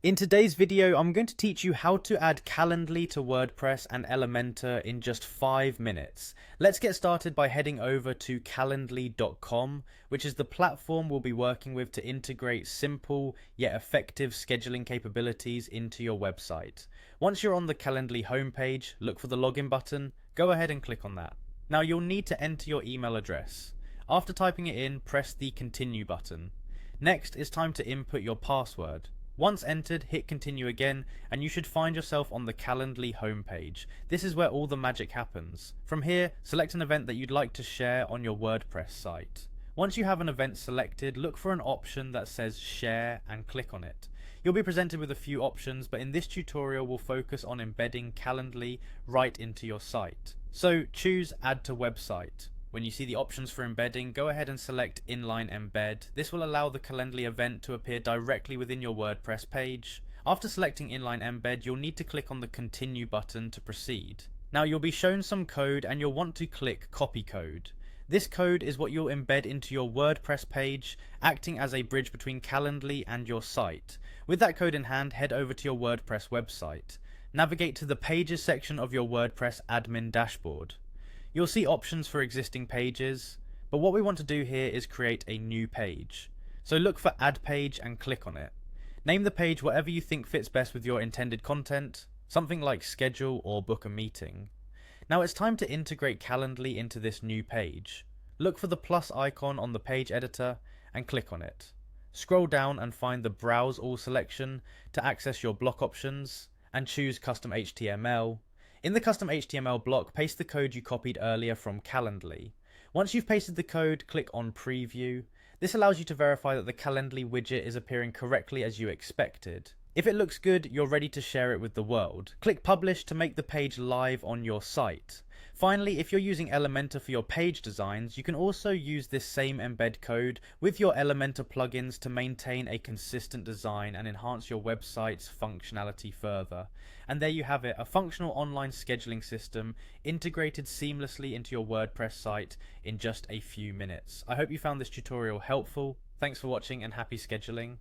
In today's video, I'm going to teach you how to add Calendly to WordPress and Elementor in just 5 minutes. Let's get started by heading over to calendly.com, which is the platform we'll be working with to integrate simple yet effective scheduling capabilities into your website. Once you're on the Calendly homepage, look for the login button, go ahead and click on that. Now you'll need to enter your email address. After typing it in, press the continue button. Next, it's time to input your password. Once entered, hit continue again, and you should find yourself on the Calendly homepage. This is where all the magic happens. From here, select an event that you'd like to share on your WordPress site. Once you have an event selected, look for an option that says share and click on it. You'll be presented with a few options, but in this tutorial we'll focus on embedding Calendly right into your site. So choose add to website. When you see the options for embedding, go ahead and select Inline Embed. This will allow the Calendly event to appear directly within your WordPress page. After selecting Inline Embed, you'll need to click on the Continue button to proceed. Now you'll be shown some code and you'll want to click Copy Code. This code is what you'll embed into your WordPress page, acting as a bridge between Calendly and your site. With that code in hand, head over to your WordPress website. Navigate to the Pages section of your WordPress admin dashboard. You'll see options for existing pages, but what we want to do here is create a new page. So look for Add Page and click on it. Name the page whatever you think fits best with your intended content, something like schedule or book a meeting. Now it's time to integrate Calendly into this new page. Look for the plus icon on the page editor and click on it. Scroll down and find the Browse All selection to access your block options and choose Custom HTML. In the custom HTML block, paste the code you copied earlier from Calendly. Once you've pasted the code, click on Preview. This allows you to verify that the Calendly widget is appearing correctly as you expected. If it looks good, you're ready to share it with the world. Click Publish to make the page live on your site. Finally, if you're using Elementor for your page designs, you can also use this same embed code with your Elementor plugins to maintain a consistent design and enhance your website's functionality further. And there you have it, a functional online scheduling system integrated seamlessly into your WordPress site in just a few minutes. I hope you found this tutorial helpful. Thanks for watching and happy scheduling.